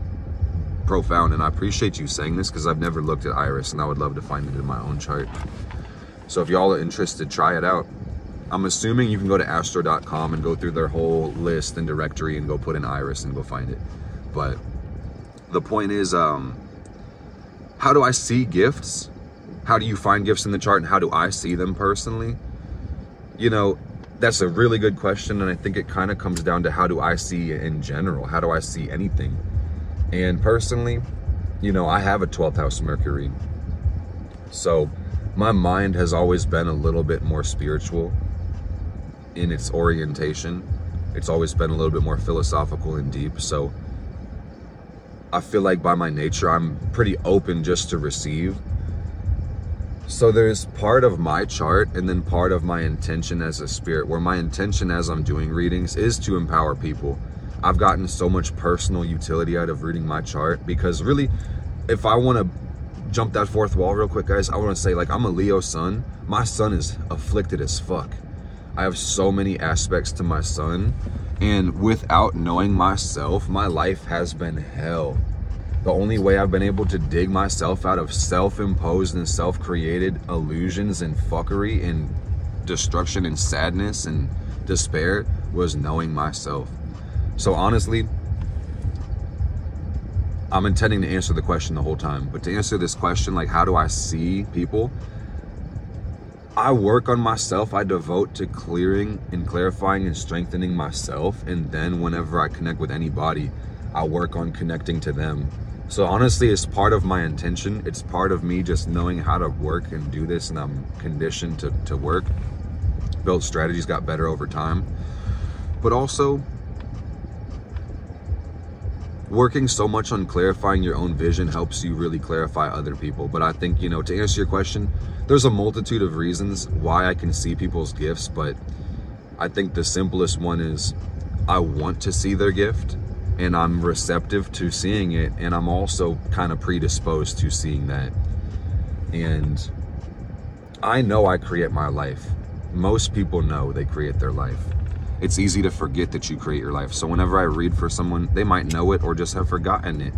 profound, and I appreciate you saying this because I've never looked at Iris and I would love to find it in my own chart. So if y'all are interested, try it out. I'm assuming you can go to astro.com and go through their whole list and directory and go put in Iris and go find it. But the point is, how do I see gifts? How do you find gifts in the chart, and how do I see them personally? You know, that's a really good question, and I think it kind of comes down to how do I see in general? How do I see anything? And personally, you know, I have a 12th house Mercury. So my mind has always been a little bit more spiritual in its orientation. It's always been a little bit more philosophical and deep. So I feel like by my nature, I'm pretty open just to receive. So there's part of my chart and then part of my intention as a spirit, where my intention as I'm doing readings is to empower people. I've gotten so much personal utility out of reading my chart, because really, if I want to jump that fourth wall real quick, guys, I want to say, like, I'm a Leo sun. My sun is afflicted as fuck. I have so many aspects to my sun, and without knowing myself, my life has been hell. The only way I've been able to dig myself out of self-imposed and self-created illusions and fuckery and destruction and sadness and despair was knowing myself. So honestly, I'm intending to answer the question the whole time, but to answer this question, like, how do I see people? I work on myself. I devote to clearing and clarifying and strengthening myself. And then whenever I connect with anybody, I work on connecting to them. So honestly, it's part of my intention. It's part of me just knowing how to work and do this, and I'm conditioned to work. Built strategies, got better over time. But also, working so much on clarifying your own vision helps you really clarify other people. But I think, you know, to answer your question, there's a multitude of reasons why I can see people's gifts, but I think the simplest one is I want to see their gift, and I'm receptive to seeing it, and I'm also kind of predisposed to seeing that. And I know I create my life. Most people know they create their life. It's easy to forget that you create your life. So whenever I read for someone, they might know it or just have forgotten it,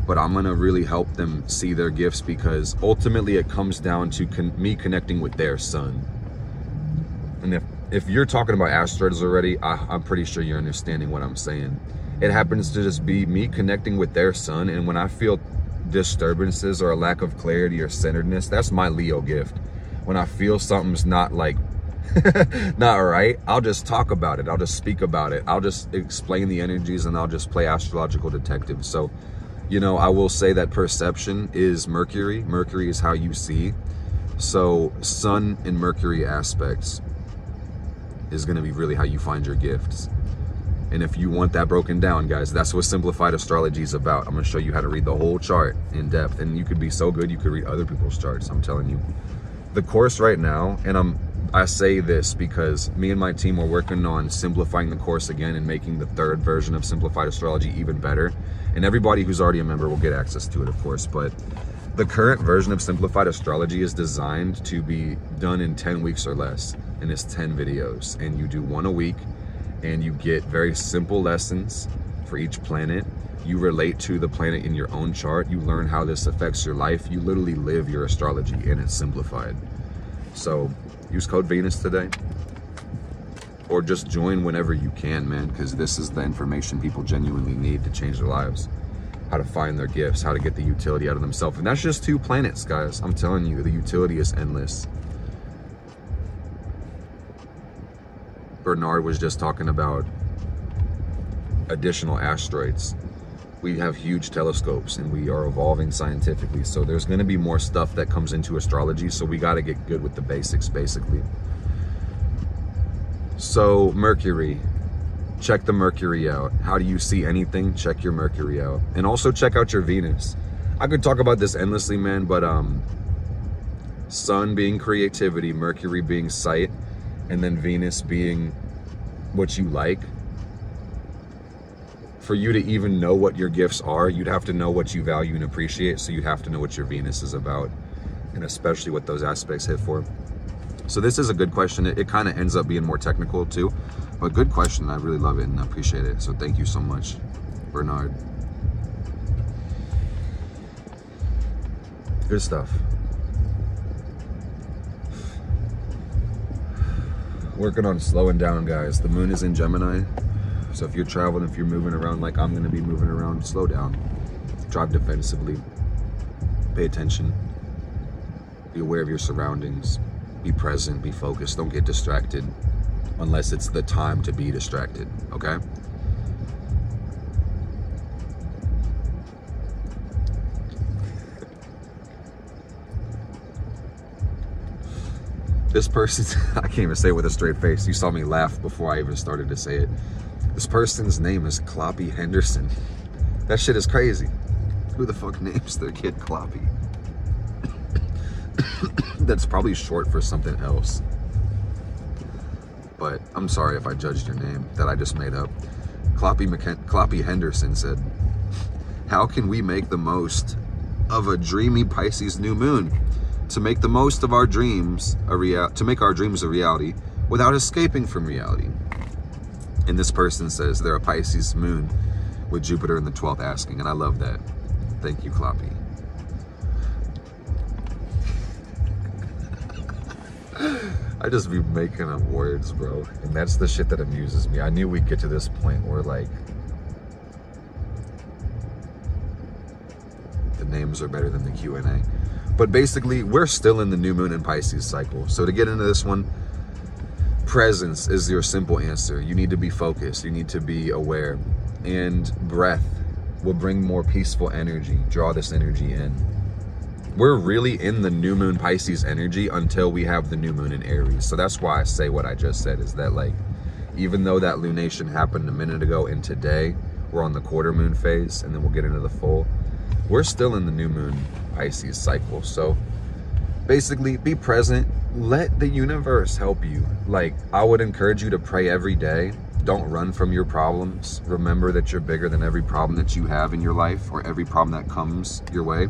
but I'm gonna really help them see their gifts, because ultimately it comes down to me connecting with their sun. And if you're talking about asteroids already, I'm pretty sure you're understanding what I'm saying. It happens to just be me connecting with their sun, and when I feel disturbances or a lack of clarity or centeredness, that's my Leo gift. When I feel something's not like not right, I'll just talk about it. I'll just speak about it. I'll just explain the energies, and I'll just play astrological detective. So, you know, I will say that perception is Mercury. Mercury is how you see. So Sun and Mercury aspects is going to be really how you find your gifts. And if you want that broken down, guys, that's what simplified astrology is about. I'm going to show you how to read the whole chart in depth, and you could be so good you could read other people's charts. I'm telling you. The course right now, and I say this because me and my team are working on simplifying the course again and making the third version of simplified astrology even better. And everybody who's already a member will get access to it, of course. But the current version of simplified astrology is designed to be done in 10 weeks or less. And it's 10 videos. And you do one a week, and you get very simple lessons for each planet. You relate to the planet in your own chart. You learn how this affects your life. You literally live your astrology, and it's simplified. So use code Venus today, or just join whenever you can, man, because this is the information people genuinely need to change their lives. How to find their gifts, how to get the utility out of themselves. And that's just 2 planets, guys. I'm telling you, the utility is endless. Bernard was just talking about additional asteroids. We have huge telescopes, and we are evolving scientifically. So there's going to be more stuff that comes into astrology. So we got to get good with the basics, basically. So Mercury, check the Mercury out. How do you see anything? Check your Mercury out. And also check out your Venus. I could talk about this endlessly, man, but Sun being creativity, Mercury being sight, and then Venus being what you like. For you to even know what your gifts are, you'd have to know what you value and appreciate. So you have to know what your Venus is about, and especially what those aspects hit for. So this is a good question. It kind of ends up being more technical too, but good question. I really love it and I appreciate it. So thank you so much, Bernard. Good stuff. Working on slowing down, guys. The moon is in Gemini. So if you're traveling, if you're moving around like I'm going to be moving around, slow down. Drive defensively. Pay attention. Be aware of your surroundings. Be present. Be focused. Don't get distracted unless it's the time to be distracted, okay? This person, I can't even say it with a straight face. You saw me laugh before I even started to say it. This person's name is Kloppy Henderson. That shit is crazy. Who the fuck names their kid Kloppy? That's probably short for something else. But I'm sorry if I judged your name that I just made up. Kloppy Henderson said, how can we make the most of a dreamy Pisces new moon? To make the most of our dreams, to make our dreams a reality without escaping from reality. And this person says they're a Pisces moon with Jupiter in the 12th asking, and I love that. Thank you, Kloppy. I just be making up words, bro. And that's the shit that amuses me. I knew we'd get to this point where, like, the names are better than the Q&A. But basically, we're still in the new moon and Pisces cycle. So to get into this one, presence is your simple answer. You need to be focused. You need to be aware. And breath will bring more peaceful energy. Draw this energy in. We're really in the new moon Pisces energy until we have the new moon in Aries. So that's why I say what I just said, is that, like, even though that lunation happened a minute ago and today we're on the quarter moon phase and then we'll get into the full, we're still in the new moon Pisces cycle. So basically, be present. Let the universe help you. Like, I would encourage you to pray every day. Don't run from your problems. Remember that you're bigger than every problem that you have in your life or every problem that comes your way.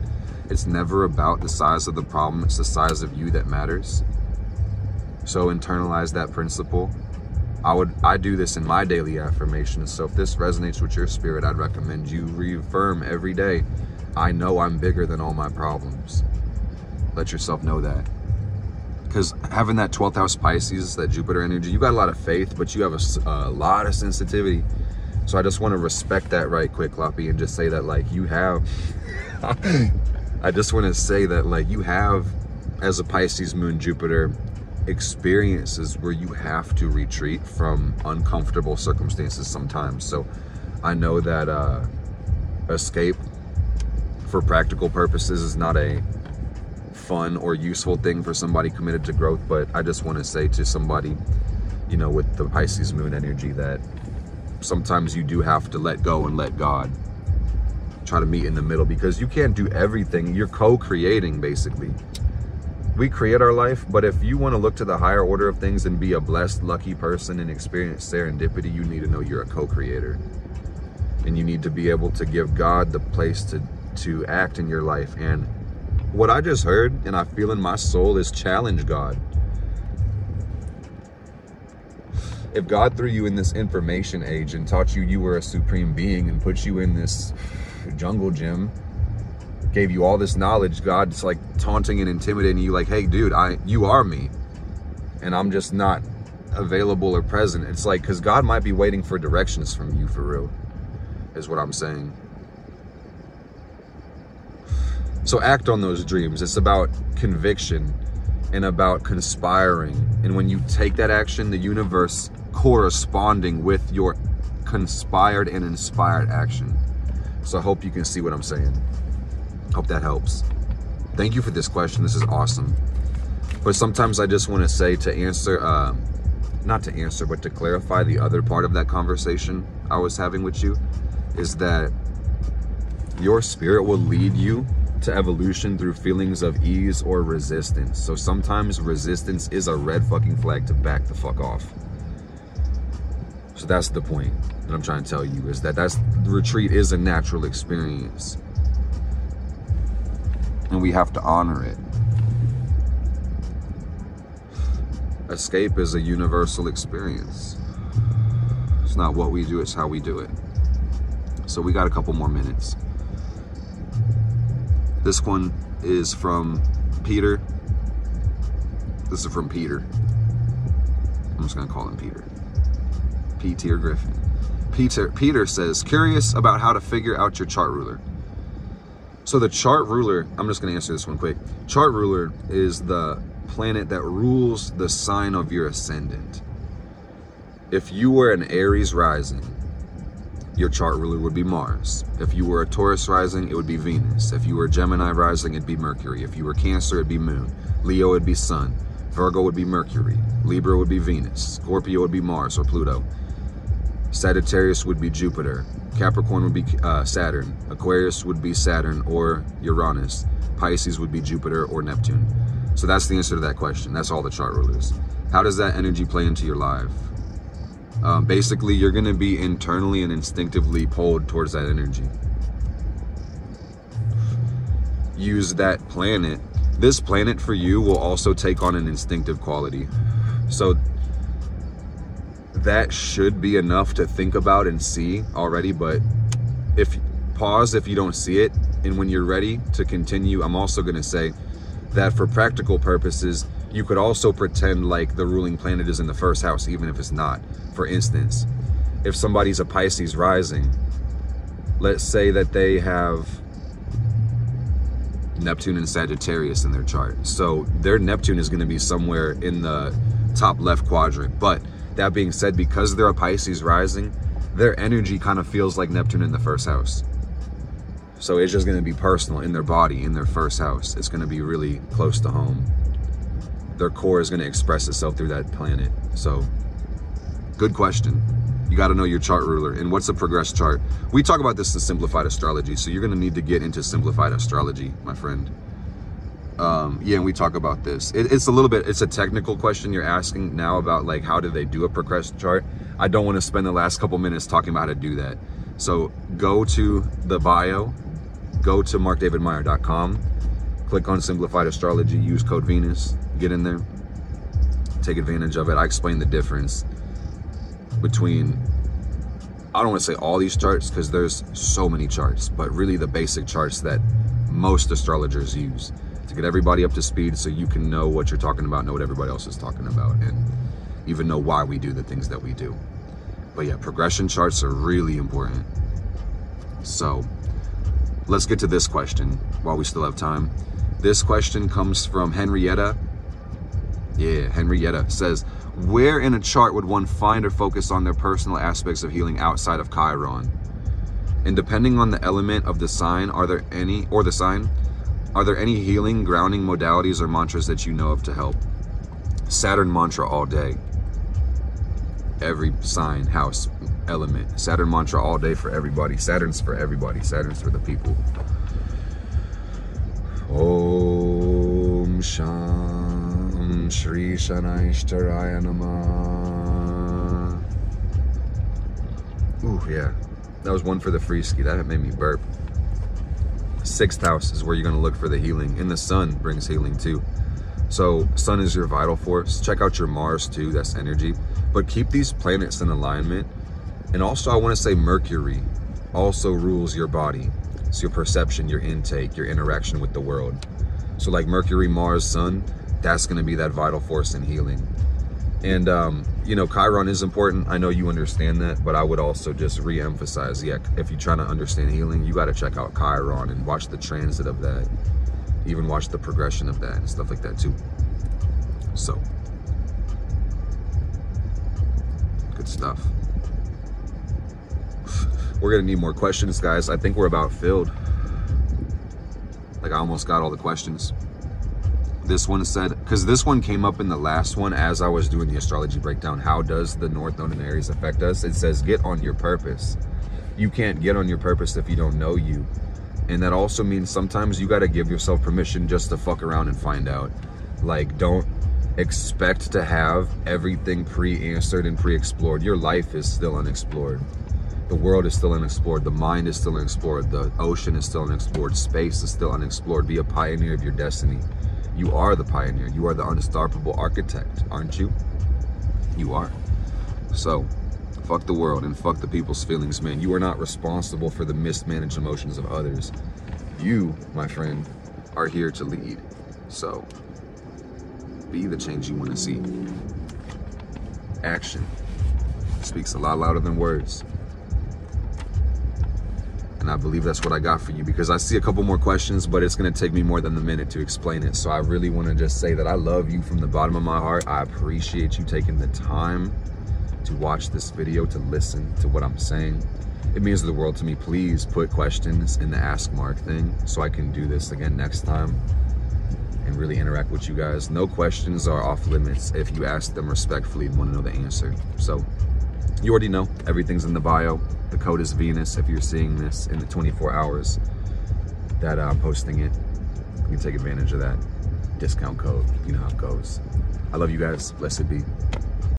It's never about the size of the problem. It's the size of you that matters. So internalize that principle. I do this in my daily affirmations. So if this resonates with your spirit, I'd recommend you reaffirm every day, I know I'm bigger than all my problems. Let yourself know that. Because having that 12th house Pisces, that Jupiter energy, you got a lot of faith, but you have a lot of sensitivity. So I just want to respect that right quick, Kloppy, and just say that, like, you have... I just want to say that, like, you have, as a Pisces moon Jupiter, experiences where you have to retreat from uncomfortable circumstances sometimes. So I know that escape for practical purposes is not a fun or useful thing for somebody committed to growth, but I just want to say to somebody, you know, with the Pisces moon energy, that sometimes you do have to let go and let God. Try to meet in the middle, because you can't do everything. You're co-creating, basically. We create our life, but if you want to look to the higher order of things and be a blessed, lucky person and experience serendipity, you need to know you're a co-creator. And you need to be able to give God the place to act in your life. And what I just heard, and I feel in my soul, is challenge God. If God threw you in this information age and taught you were a supreme being and put you in this jungle gym, gave you all this knowledge, God's like taunting and intimidating you, like, hey dude, you are me and I'm just not available or present. It's like, because God might be waiting for directions from you, for real, is what I'm saying. So act on those dreams. It's about conviction and about conspiring, and when you take that action, the universe corresponding with your conspired and inspired action. So I hope you can see what I'm saying. Hope that helps. Thank you for this question. This is awesome. But sometimes I just want to say, to answer, not to answer, but to clarify the other part of that conversation I was having with you, is that your spirit will lead you to evolution through feelings of ease or resistance. So sometimes resistance is a red fucking flag to back the fuck off. So that's the point that I'm trying to tell you, is that retreat is a natural experience. And we have to honor it. Escape is a universal experience. It's not what we do, it's how we do it. So we got a couple more minutes. This one is from Peter. This is from Peter. I'm just gonna call him Peter. Peter Griffin. Peter says, curious about how to figure out your chart ruler. So the chart ruler, I'm just gonna answer this one quick. Chart ruler is the planet that rules the sign of your ascendant. If you were an Aries rising, your chart ruler would be Mars. If you were a Taurus rising, it would be Venus. If you were a Gemini rising, it'd be Mercury. If you were Cancer, it'd be Moon. Leo would be Sun. Virgo would be Mercury. Libra would be Venus. Scorpio would be Mars or Pluto. Sagittarius would be Jupiter. Capricorn would be Saturn. Aquarius would be Saturn or Uranus. Pisces would be Jupiter or Neptune. So that's the answer to that question. That's all the chart rulers. How does that energy play into your life? Basically, you're going to be internally and instinctively pulled towards that energy. Use that planet. This planet for you will also take on an instinctive quality. So that should be enough to think about and see already, but pause if you don't see it, and when you're ready to continue, I'm also going to say that for practical purposes, you could also pretend like the ruling planet is in the first house, even if it's not. For instance, if somebody's a Pisces rising, let's say that they have Neptune and Sagittarius in their chart. So their Neptune is going to be somewhere in the top left quadrant. But that being said, because they're a Pisces rising, their energy kind of feels like Neptune in the first house. So it's just going to be personal in their body, in their first house. It's going to be really close to home. Their core is going to express itself through that planet. So good question. You got to know your chart ruler. And what's a progressed chart? We talk about this in simplified astrology, so you're going to need to get into simplified astrology, my friend. Yeah, and we talk about this. It's a little bit, it's a technical question you're asking now about like how do they do a progressed chart. I don't want to spend the last couple minutes talking about how to do that. So go to the bio, go to markdavidmeyer.com, click on simplified astrology, use code Venus, get in there, take advantage of it. I explain the difference between, I don't want to say all these charts because there's so many charts, but really the basic charts that most astrologers use to get everybody up to speed so you can know what you're talking about, know what everybody else is talking about, and even know why we do the things that we do. But yeah, progression charts are really important. So let's get to this question while we still have time. This question comes from Henrietta. Yeah, Henrietta says, where in a chart would one find or focus on their personal aspects of healing outside of Chiron? And depending on the element of the sign, are there any healing, grounding modalities or mantras that you know of to help? Saturn mantra all day. Every sign, house, element. Saturn mantra all day for everybody. Saturn's for everybody. Saturn's for the people. Om Sham Shri Shanaishtaraya Namah. Ooh, yeah. That was one for the free ski. That made me burp. 6th house is where you're going to look for the healing. And the sun brings healing too. So sun is your vital force. Check out your Mars too. That's energy. But keep these planets in alignment. And also I want to say Mercury also rules your body. It's your perception, your intake, your interaction with the world. So like Mercury, Mars, Sun, that's going to be that vital force in healing. And, you know, Chiron is important. I know you understand that, but I would also just re-emphasize, yeah, if you're trying to understand healing, you got to check out Chiron and watch the transit of that. Even watch the progression of that and stuff like that too. So, good stuff. We're going to need more questions, guys. I think we're about filled. Like I almost got all the questions. This one said, because this one came up in the last one as I was doing the astrology breakdown, how does the North Node in Aries affect us? It says, get on your purpose. You can't get on your purpose if you don't know you. And that also means sometimes you got to give yourself permission just to fuck around and find out. Like, don't expect to have everything pre-answered and pre-explored. Your life is still unexplored. The world is still unexplored. The mind is still unexplored. The ocean is still unexplored. Space is still unexplored. Be a pioneer of your destiny. You are the pioneer. You are the unstoppable architect, aren't you? You are. So, fuck the world and fuck the people's feelings, man. You are not responsible for the mismanaged emotions of others. You, my friend, are here to lead. So, be the change you want to see. Action speaks a lot louder than words. And I believe that's what I got for you, because I see a couple more questions, but it's going to take me more than a minute to explain it. So I really want to just say that I love you from the bottom of my heart. I appreciate you taking the time to watch this video, to listen to what I'm saying. It means the world to me. Please put questions in the ask Mark thing so I can do this again next time and really interact with you guys. No questions are off limits if you ask them respectfully and want to know the answer. So You already know, everything's in the bio. The code is Venus. If you're seeing this in the 24 hours that I'm posting it, you can take advantage of that discount code. You know how it goes. I love you guys. Blessed be.